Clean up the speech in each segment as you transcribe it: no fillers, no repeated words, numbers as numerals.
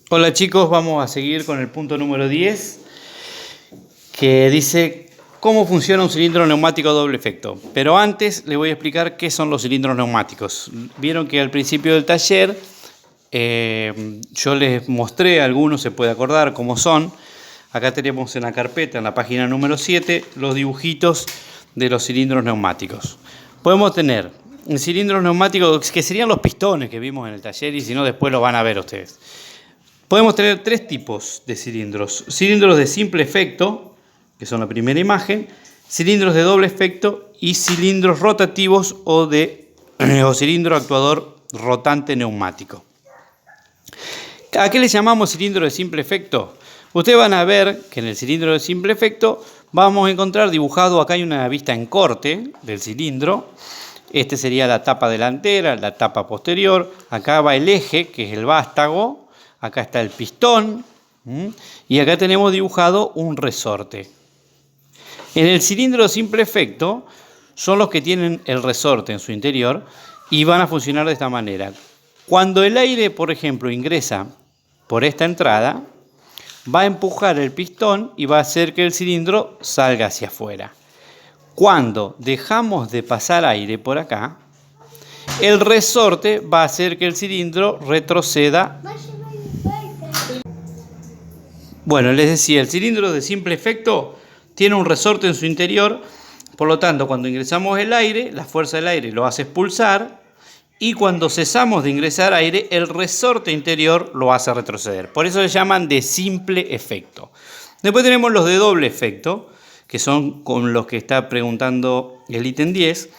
Hola chicos, vamos a seguir con el punto número 10 que dice cómo funciona un cilindro neumático doble efecto. Pero antes les voy a explicar qué son los cilindros neumáticos. Vieron que al principio del taller yo les mostré algunos, se puede acordar cómo son. Acá tenemos en la carpeta, en la página número 7, los dibujitos de los cilindros neumáticos. Podemos tener cilindros neumáticos que serían los pistones que vimos en el taller, y si no después lo van a ver ustedes. Podemos tener tres tipos de cilindros. Cilindros de simple efecto, que son la primera imagen, cilindros de doble efecto y cilindros rotativos o cilindro actuador rotante neumático. ¿A qué le llamamos cilindro de simple efecto? Ustedes van a ver que en el cilindro de simple efecto vamos a encontrar dibujado, acá hay una vista en corte del cilindro. Este sería la tapa delantera, la tapa posterior. Acá va el eje, que es el vástago. Acá está el pistón y acá tenemos dibujado un resorte. En el cilindro de simple efecto son los que tienen el resorte en su interior y van a funcionar de esta manera. Cuando el aire, por ejemplo, ingresa por esta entrada, va a empujar el pistón y va a hacer que el cilindro salga hacia afuera. Cuando dejamos de pasar aire por acá, el resorte va a hacer que el cilindro retroceda. Bueno, les decía, el cilindro de simple efecto tiene un resorte en su interior, por lo tanto, cuando ingresamos el aire, la fuerza del aire lo hace expulsar, y cuando cesamos de ingresar aire, el resorte interior lo hace retroceder. Por eso se llaman de simple efecto. Después tenemos los de doble efecto, que son con los que está preguntando el ítem 10,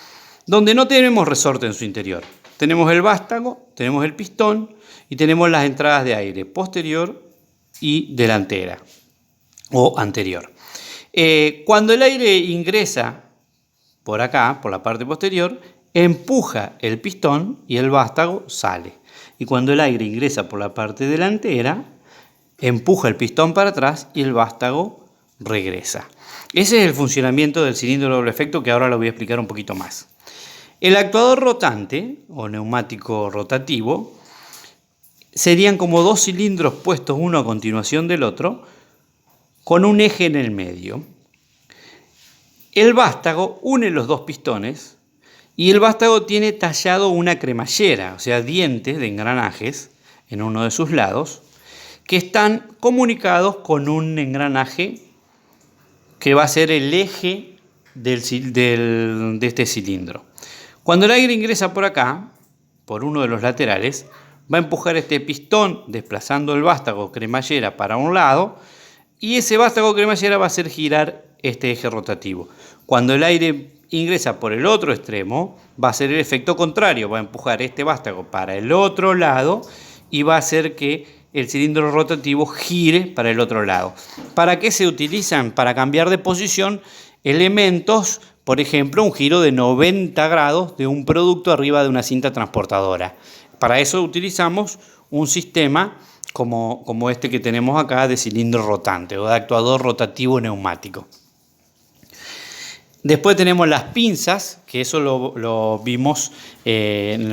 donde no tenemos resorte en su interior. Tenemos el vástago, tenemos el pistón y tenemos las entradas de aire posterior y delantera o anterior. Cuando el aire ingresa por acá, por la parte posterior, empuja el pistón y el vástago sale. Y cuando el aire ingresa por la parte delantera, empuja el pistón para atrás y el vástago regresa. Ese es el funcionamiento del cilindro de doble efecto, que ahora lo voy a explicar un poquito más. El actuador rotante o neumático rotativo serían como dos cilindros puestos uno a continuación del otro, con un eje en el medio. El vástago une los dos pistones y el vástago tiene tallado una cremallera, o sea, dientes de engranajes en uno de sus lados, que están comunicados con un engranaje que va a ser el eje de este cilindro. Cuando el aire ingresa por acá, por uno de los laterales, va a empujar este pistón desplazando el vástago cremallera para un lado, y ese vástago cremallera va a hacer girar este eje rotativo. Cuando el aire ingresa por el otro extremo, va a hacer el efecto contrario, va a empujar este vástago para el otro lado y va a hacer que el cilindro rotativo gire para el otro lado. ¿Para qué se utilizan? Para cambiar de posición elementos, por ejemplo, un giro de 90 grados de un producto arriba de una cinta transportadora. Para eso utilizamos un sistema como este que tenemos acá de cilindro rotante o de actuador rotativo neumático. Después tenemos las pinzas, que eso lo vimos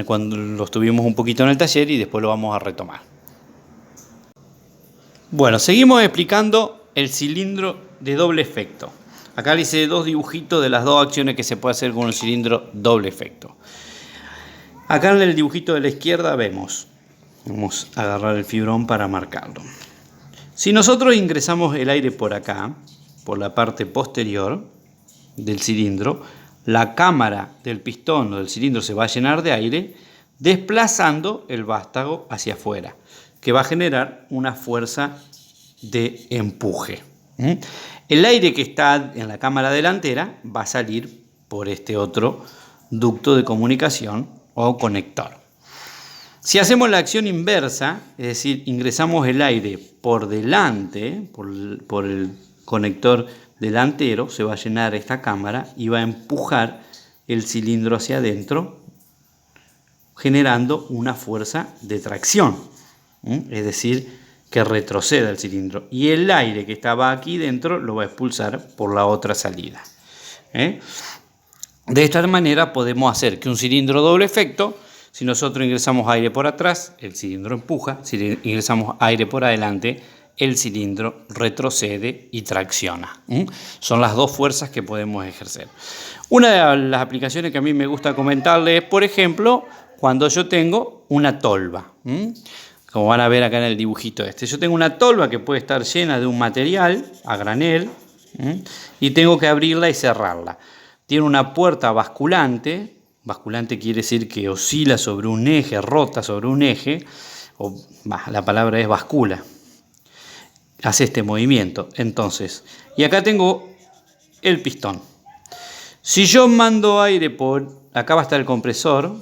cuando lo estuvimos un poquito en el taller y después lo vamos a retomar. Bueno, seguimos explicando el cilindro de doble efecto. Acá le hice dos dibujitos de las dos acciones que se puede hacer con un cilindro doble efecto. Acá en el dibujito de la izquierda vamos a agarrar el fibrón para marcarlo. Si nosotros ingresamos el aire por acá, por la parte posterior del cilindro, la cámara del pistón o del cilindro se va a llenar de aire, desplazando el vástago hacia afuera, que va a generar una fuerza de empuje. El aire que está en la cámara delantera va a salir por este otro ducto de comunicación o conector. Si hacemos la acción inversa, es decir, ingresamos el aire por delante, por el conector delantero, se va a llenar esta cámara y va a empujar el cilindro hacia adentro, generando una fuerza de tracción, es decir, que retroceda el cilindro. Y el aire que estaba aquí dentro lo va a expulsar por la otra salida. De esta manera podemos hacer que un cilindro doble efecto Si nosotros ingresamos aire por atrás, el cilindro empuja. Si ingresamos aire por adelante, el cilindro retrocede y tracciona. Son las dos fuerzas que podemos ejercer. Una de las aplicaciones que a mí me gusta comentarles es, por ejemplo, cuando yo tengo una tolva. Como van a ver acá en el dibujito este. Yo tengo una tolva que puede estar llena de un material a granel y tengo que abrirla y cerrarla. Tiene una puerta basculante. Basculante quiere decir que oscila sobre un eje, rota sobre un eje. La palabra es bascula. Hace este movimiento. Entonces, y acá tengo el pistón. Si yo mando aire por... Acá va a estar el compresor.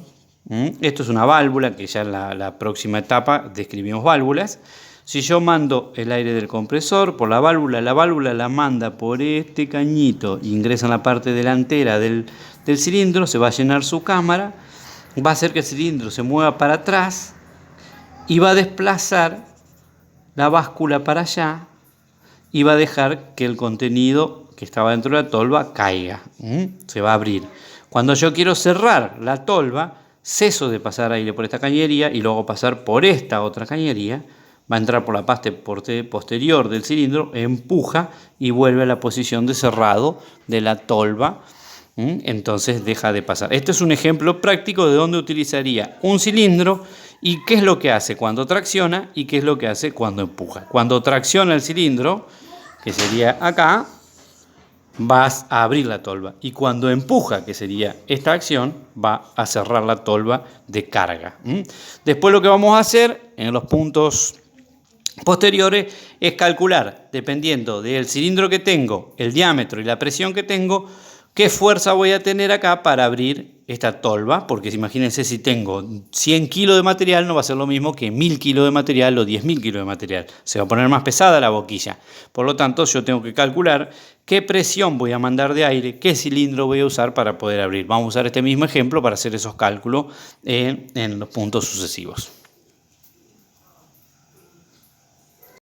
Esto es una válvula, que ya en la próxima etapa describimos válvulas. Si yo mando el aire del compresor por la válvula la manda por este cañito, ingresa en la parte delantera del cilindro, se va a llenar su cámara, va a hacer que el cilindro se mueva para atrás y va a desplazar la báscula para allá y va a dejar que el contenido que estaba dentro de la tolva caiga. Se va a abrir. Cuando yo quiero cerrar la tolva, ceso de pasar aire por esta cañería y luego pasar por esta otra cañería. Va a entrar por la parte posterior del cilindro, empuja y vuelve a la posición de cerrado de la tolva. Entonces deja de pasar. Este es un ejemplo práctico de donde utilizaría un cilindro y qué es lo que hace cuando tracciona y qué es lo que hace cuando empuja. Cuando tracciona el cilindro, que sería acá, vas a abrir la tolva. Y cuando empuja, que sería esta acción, va a cerrar la tolva de carga. Después lo que vamos a hacer en los puntos posteriores es calcular, dependiendo del cilindro que tengo, el diámetro y la presión que tengo, qué fuerza voy a tener acá para abrir esta tolva, porque imagínense, si tengo 100 kilos de material no va a ser lo mismo que 1000 kilos de material o 10.000 kilos de material. Se va a poner más pesada la boquilla. Por lo tanto, yo tengo que calcular qué presión voy a mandar de aire, qué cilindro voy a usar para poder abrir. Vamos a usar este mismo ejemplo para hacer esos cálculos en los puntos sucesivos.